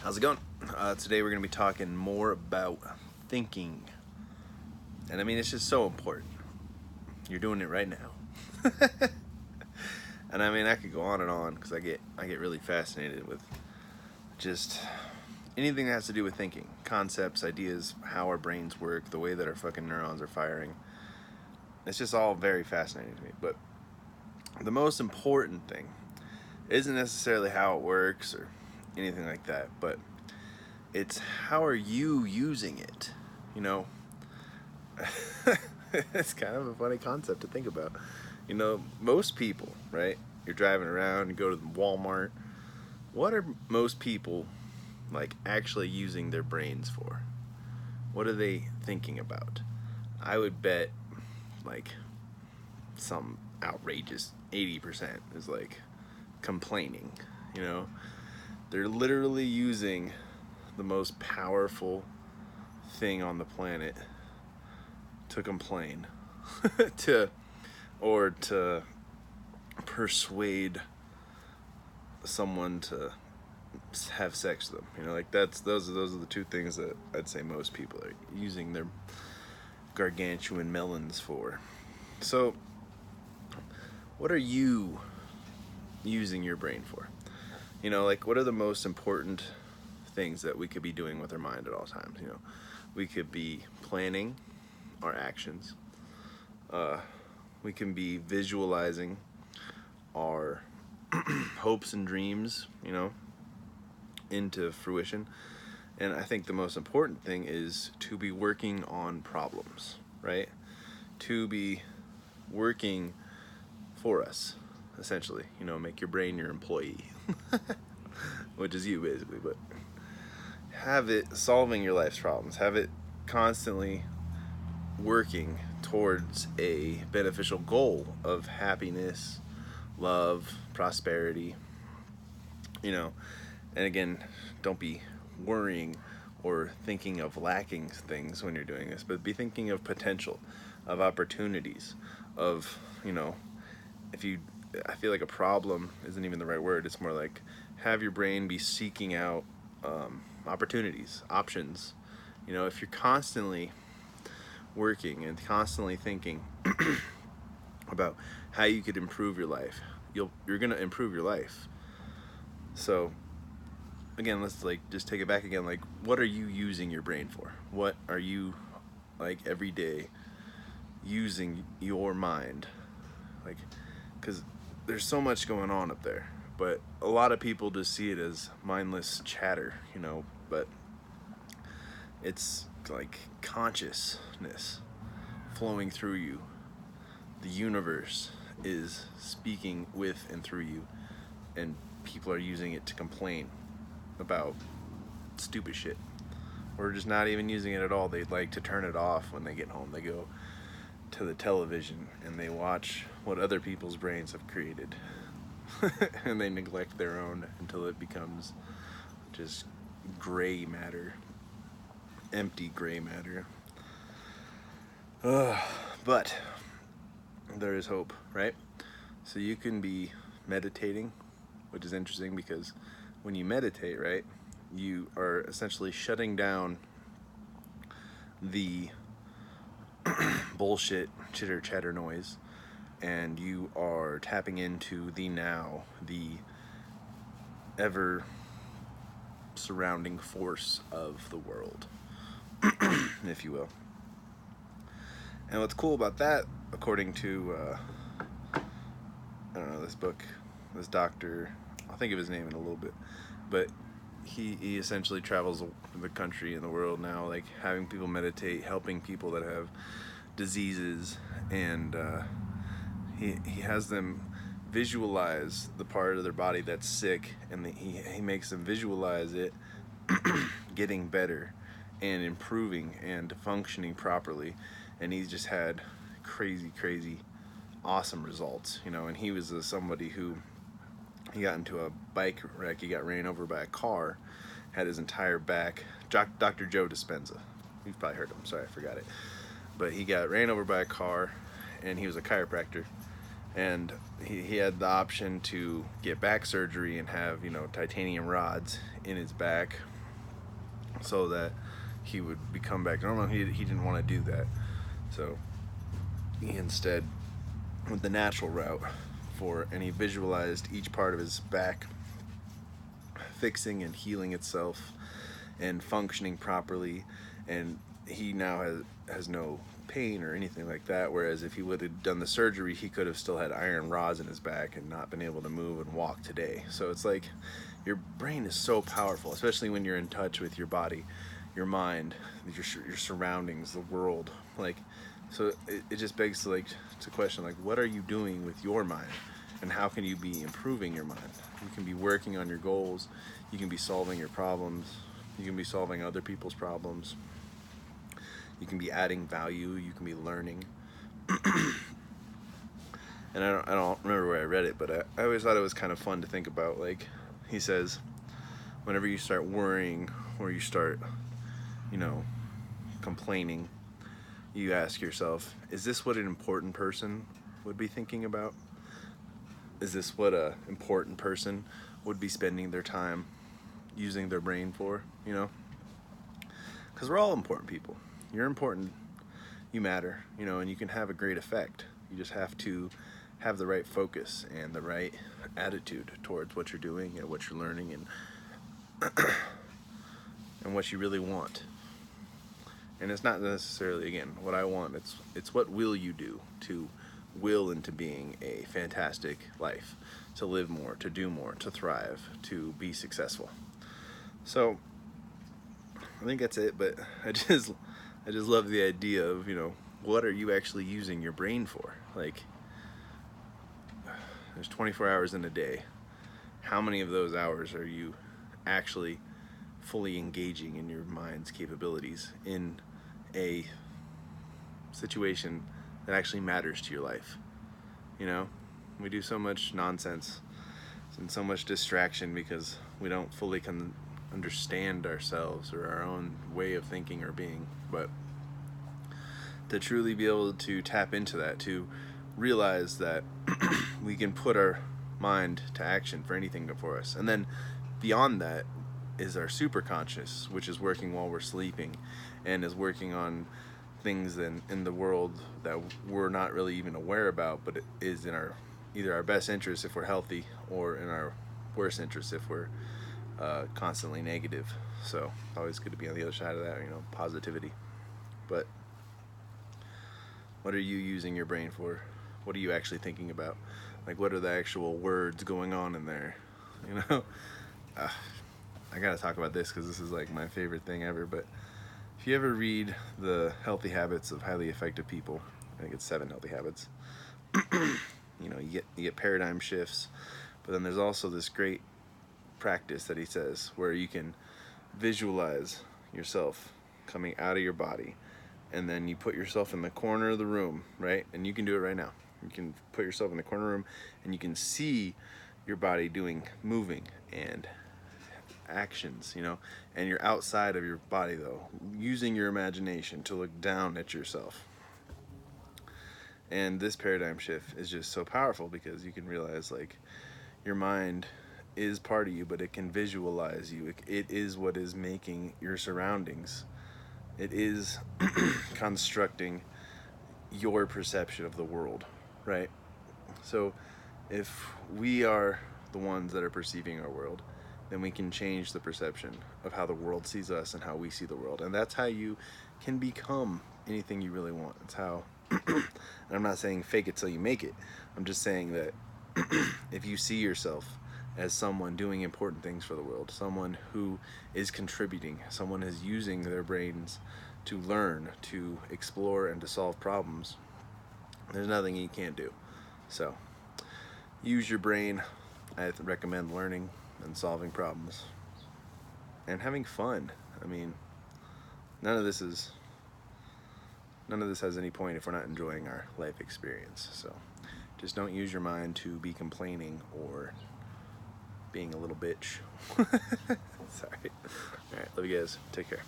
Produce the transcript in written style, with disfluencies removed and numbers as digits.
How's it going? Today we're going to be talking more about thinking. And I mean, it's just so important. You're doing it right now. And I mean, I could go on because I get really fascinated with just anything that has to do with thinking. Concepts, ideas, how our brains work, the way that our fucking neurons are firing. It's just all very fascinating to me. But the most important thing isn't necessarily how it works or anything like that, but it's how are you using it, you know? It's kind of a funny concept to think about. You know, most people, right? You're driving around, you go to Walmart. What are most people like actually using their brains for? What are they thinking about? I would bet like some outrageous 80% is like complaining, you know? They're literally using the most powerful thing on the planet to complain to persuade someone to have sex with them. You know, like those are the two things that I'd say most people are using their gargantuan melons for. So what are you using your brain for? You know, like what are the most important things that we could be doing with our mind at all times? You know, we could be planning our actions. We can be visualizing our hopes and dreams, you know, into fruition. And I think the most important thing is to be working on problems, right? To be working for us, essentially. You know, make your brain your employee, which is you basically, but have it solving your life's problems. Have it constantly working towards a beneficial goal of happiness, love, prosperity, you know. And again, don't be worrying or thinking of lacking things when you're doing this, but be thinking of potential, of opportunities, of, you know, I feel like a problem isn't even the right word. It's more like have your brain be seeking out opportunities, options. You know, if you're constantly working and constantly thinking about how you could improve your life, you're gonna improve your life. So again, let's like just take it back again. Like, what are you using your brain for? What are you like every day using your mind? Like, because there's so much going on up there, but a lot of people just see it as mindless chatter, you know, but it's like consciousness flowing through you. The universe is speaking with and through you, and people are using it to complain about stupid shit, or just not even using it at all. They'd like to turn it off when they get home. They go to the television and they watch what other people's brains have created and they neglect their own until it becomes just gray matter, empty gray matter. But there is hope, right? So you can be meditating, which is interesting because when you meditate, right, you are essentially shutting down the bullshit, chitter chatter noise, and you are tapping into the now, the ever surrounding force of the world, if you will. And what's cool about that, according to I don't know, this doctor, I'll think of his name in a little bit, but he essentially travels the country and the world now, like having people meditate, helping people that have diseases, and he has them visualize the part of their body that's sick, and he makes them visualize it getting better and improving and functioning properly. And he's just had crazy awesome results, you know. And he was somebody who, he got into a bike wreck, he got ran over by a car, had his entire back, Dr. Joe Dispenza, you've probably heard of him, sorry I forgot it, but he got ran over by a car, and he was a chiropractor, and he had the option to get back surgery and have, you know, titanium rods in his back so that he would become back normal. He didn't want to do that, so he instead went the natural route and he visualized each part of his back fixing and healing itself and functioning properly, and he now has no pain or anything like that, whereas if he would have done the surgery, he could have still had iron rods in his back and not been able to move and walk today. So it's like your brain is so powerful, especially when you're in touch with your body, your mind, your surroundings, the world. Like, so it just begs to question, like, what are you doing with your mind, and how can you be improving your mind? You can be working on your goals, you can be solving your problems, you can be solving other people's problems, you can be adding value, you can be learning. And I don't remember where I read it, but I always thought it was kind of fun to think about. Like, he says, whenever you start worrying or you start, you know, complaining, you ask yourself, is this what an important person would be thinking about? Is this what an important person would be spending their time using their brain for, you know? Because we're all important people. You're important, you matter, you know, and you can have a great effect. You just have to have the right focus and the right attitude towards what you're doing and what you're learning and and what you really want. And it's not necessarily, again, what I want. It's what will you do to will into being a fantastic life, to live more, to do more, to thrive, to be successful. So I think that's it, but I just love the idea of, you know, what are you actually using your brain for? Like, there's 24 hours in a day. How many of those hours are you actually fully engaging in your mind's capabilities in a situation that actually matters to your life? You know, we do so much nonsense and so much distraction because we don't fully understand ourselves or our own way of thinking or being. But to truly be able to tap into that, to realize that we can put our mind to action for anything before us. And then beyond that is our superconscious, which is working while we're sleeping and is working on things in the world that we're not really even aware about, but it is in either our best interest if we're healthy, or in our worst interest if we're constantly negative. So always good to be on the other side of that, you know, positivity. But what are you using your brain for? What are you actually thinking about? Like, what are the actual words going on in there? You know, I gotta talk about this because this is like my favorite thing ever. But if you ever read The Healthy Habits of Highly Effective People, I think it's 7 Healthy Habits. You know, you get paradigm shifts, but then there's also this great practice that he says where you can visualize yourself coming out of your body, and then you put yourself in the corner of the room, right? And you can do it right now. You can put yourself in the corner room and you can see your body moving and actions, you know, and you're outside of your body though, using your imagination to look down at yourself. And this paradigm shift is just so powerful because you can realize, like, your mind is part of you, but it can visualize you. It is what is making your surroundings. It is constructing your perception of the world, right? So if we are the ones that are perceiving our world, then we can change the perception of how the world sees us and how we see the world. And that's how you can become anything you really want. It's how, and I'm not saying fake it till you make it. I'm just saying that if you see yourself as someone doing important things for the world, someone who is contributing, someone who's using their brains to learn, to explore, and to solve problems, there's nothing you can't do. So use your brain. I recommend learning and solving problems and having fun. I mean, none of this has any point if we're not enjoying our life experience. So just don't use your mind to be complaining or being a little bitch. Sorry. All right, love you guys. Take care.